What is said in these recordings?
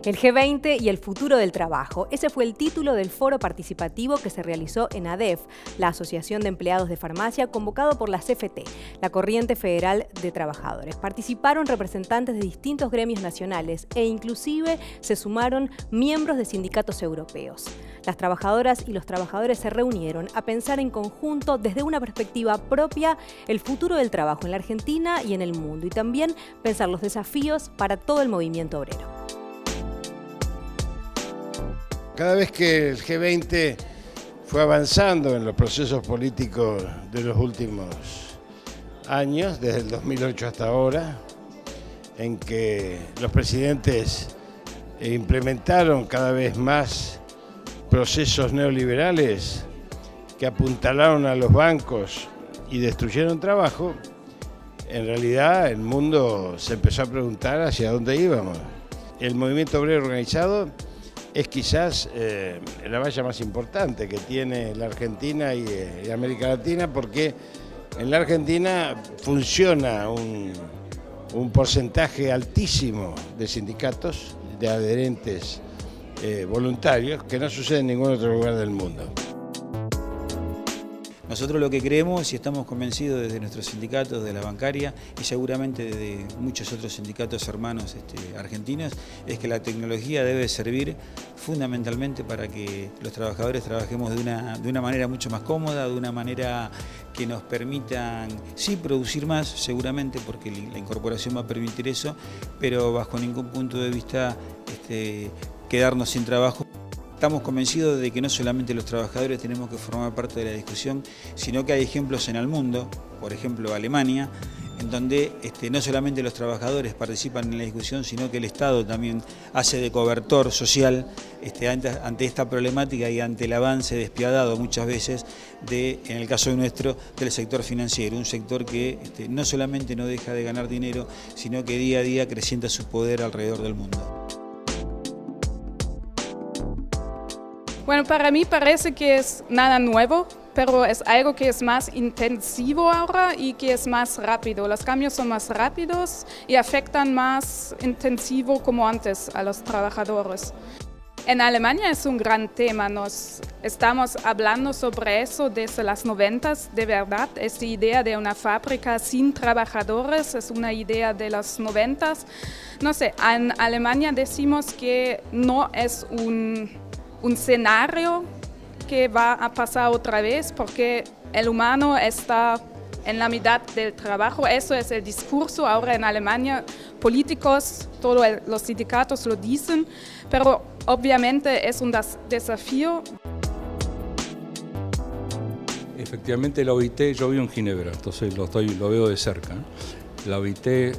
El G20 y el futuro del trabajo. Ese fue el título del foro participativo que se realizó en ADEF, la Asociación de Empleados de Farmacia, convocado por la CFT, la Corriente Federal de Trabajadores. Participaron representantes de distintos gremios nacionales e inclusive se sumaron miembros de sindicatos europeos. Las trabajadoras y los trabajadores se reunieron a pensar en conjunto, desde una perspectiva propia, el futuro del trabajo en la Argentina y en el mundo, y también pensar los desafíos para todo el movimiento obrero. Cada vez que el G20 fue avanzando en los procesos políticos de los últimos años, desde el 2008 hasta ahora, en que los presidentes implementaron cada vez más procesos neoliberales que apuntalaron a los bancos y destruyeron trabajo, en realidad el mundo se empezó a preguntar hacia dónde íbamos. El movimiento obrero organizado es quizás la valla más importante que tiene la Argentina y América Latina, porque en la Argentina funciona un porcentaje altísimo de sindicatos, de adherentes voluntarios, que no sucede en ningún otro lugar del mundo. Nosotros lo que creemos y estamos convencidos desde nuestros sindicatos, de la bancaria y seguramente de muchos otros sindicatos hermanos argentinos, es que la tecnología debe servir fundamentalmente para que los trabajadores trabajemos de una manera mucho más cómoda, de una manera que nos permitan, sí, producir más, seguramente, porque la incorporación va a permitir eso, pero bajo ningún punto de vista quedarnos sin trabajo. Estamos convencidos de que no solamente los trabajadores tenemos que formar parte de la discusión, sino que hay ejemplos en el mundo, por ejemplo Alemania, en donde no solamente los trabajadores participan en la discusión, sino que el Estado también hace de cobertor social ante esta problemática y ante el avance despiadado muchas veces en el caso nuestro, del sector financiero, un sector que no solamente no deja de ganar dinero, sino que día a día acrecienta su poder alrededor del mundo. Bueno, para mí parece que es nada nuevo, pero es algo que es más intensivo ahora y que es más rápido. Los cambios son más rápidos y afectan más intensivo como antes a los trabajadores. En Alemania es un gran tema, estamos hablando sobre eso desde las 90s, de verdad. Esta idea de una fábrica sin trabajadores es una idea de los 90s. No sé, en Alemania decimos que no es un escenario que va a pasar otra vez porque el humano está en la mitad del trabajo. Eso es el discurso ahora en Alemania. Políticos, todos los sindicatos lo dicen, pero obviamente es un desafío. Efectivamente la OIT, yo vivo en Ginebra, entonces lo veo de cerca. La OIT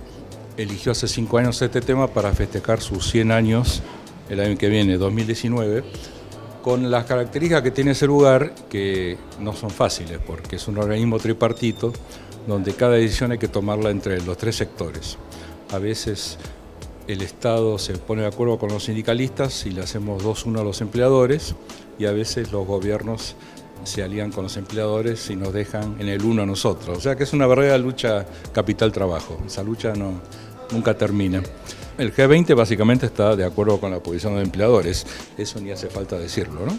eligió hace 5 años este tema para festejar sus 100 años el año que viene, 2019, con las características que tiene ese lugar, que no son fáciles, porque es un organismo tripartito, donde cada decisión hay que tomarla entre los 3 sectores. A veces el Estado se pone de acuerdo con los sindicalistas y le hacemos 2-1 a los empleadores, y a veces los gobiernos se alían con los empleadores y nos dejan en el 1 a nosotros. O sea que es una verdadera lucha capital-trabajo, esa lucha nunca termina. El G20 básicamente está de acuerdo con la posición de empleadores, eso ni hace falta decirlo, ¿no?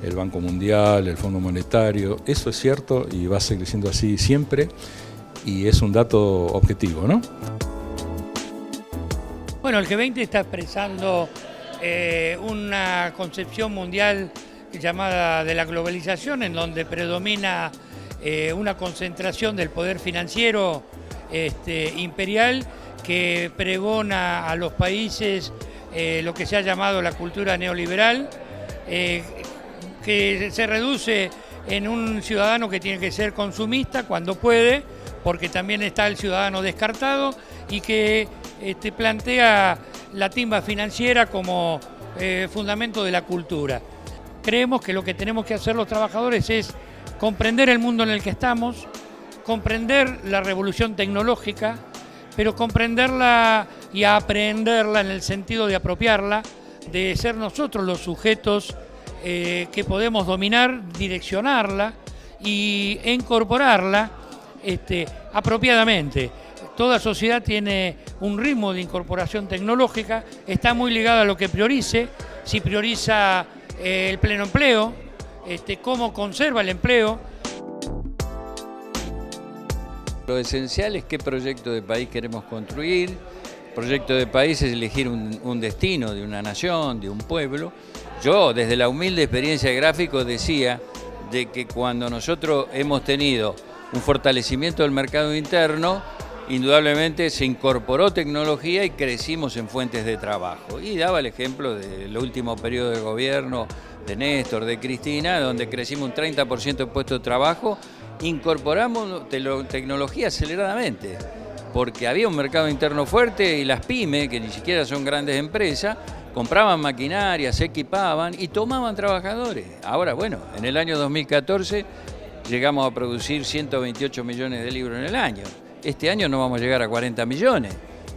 El Banco Mundial, el Fondo Monetario, eso es cierto y va a seguir siendo así siempre y es un dato objetivo, ¿no? Bueno, el G20 está expresando una concepción mundial llamada de la globalización, en donde predomina una concentración del poder financiero imperial, que pregona a los países lo que se ha llamado la cultura neoliberal, que se reduce en un ciudadano que tiene que ser consumista cuando puede, porque también está el ciudadano descartado, y que plantea la timba financiera como fundamento de la cultura. Creemos que lo que tenemos que hacer los trabajadores es comprender el mundo en el que estamos, comprender la revolución tecnológica, pero comprenderla y aprenderla en el sentido de apropiarla, de ser nosotros los sujetos que podemos dominar, direccionarla y incorporarla apropiadamente, toda sociedad tiene un ritmo de incorporación tecnológica, está muy ligado a lo que priorice, si prioriza el pleno empleo, cómo conserva el empleo. Lo esencial es qué proyecto de país queremos construir. Proyecto de país es elegir un destino de una nación, de un pueblo. Yo, desde la humilde experiencia de gráfico, decía de que cuando nosotros hemos tenido un fortalecimiento del mercado interno, indudablemente se incorporó tecnología y crecimos en fuentes de trabajo. Y daba el ejemplo del último periodo de gobierno de Néstor, de Cristina, donde crecimos un 30% de puestos de trabajo, incorporamos tecnología aceleradamente, porque había un mercado interno fuerte y las pymes, que ni siquiera son grandes empresas, compraban maquinaria, se equipaban y tomaban trabajadores. Ahora, bueno, en el año 2014 llegamos a producir 128 millones de libros en el año. Este año no vamos a llegar a 40 millones.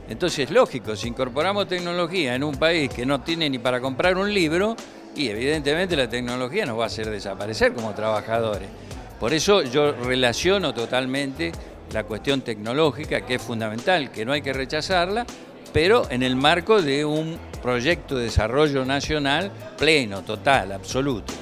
Entonces, lógico, si incorporamos tecnología en un país que no tiene ni para comprar un libro, y evidentemente la tecnología nos va a hacer desaparecer como trabajadores. Por eso yo relaciono totalmente la cuestión tecnológica, que es fundamental, que no hay que rechazarla, pero en el marco de un proyecto de desarrollo nacional pleno, total, absoluto.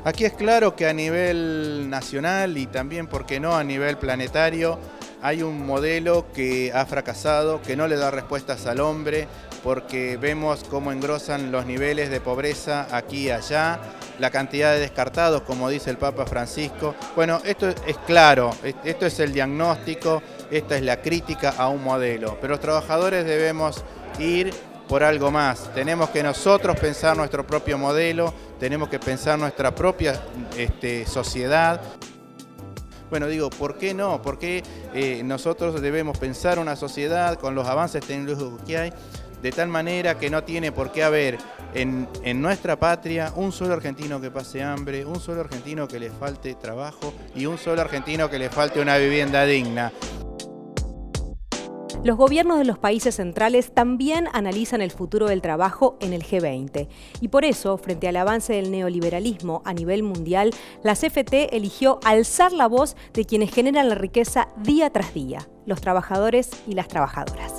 Aquí es claro que a nivel nacional y también, ¿por qué no, a nivel planetario, hay un modelo que ha fracasado, que no le da respuestas al hombre, porque vemos cómo engrosan los niveles de pobreza aquí y allá, la cantidad de descartados, como dice el Papa Francisco. Bueno, esto es claro, esto es el diagnóstico, esta es la crítica a un modelo, pero los trabajadores debemos ir por algo más. Tenemos que nosotros pensar nuestro propio modelo, tenemos que pensar nuestra propia sociedad. Bueno, digo, ¿por qué no? ¿Por qué nosotros debemos pensar una sociedad con los avances tecnológicos que hay, de tal manera que no tiene por qué haber en nuestra patria un solo argentino que pase hambre, un solo argentino que le falte trabajo y un solo argentino que le falte una vivienda digna? Los gobiernos de los países centrales también analizan el futuro del trabajo en el G20. Y por eso, frente al avance del neoliberalismo a nivel mundial, la CFT eligió alzar la voz de quienes generan la riqueza día tras día, los trabajadores y las trabajadoras.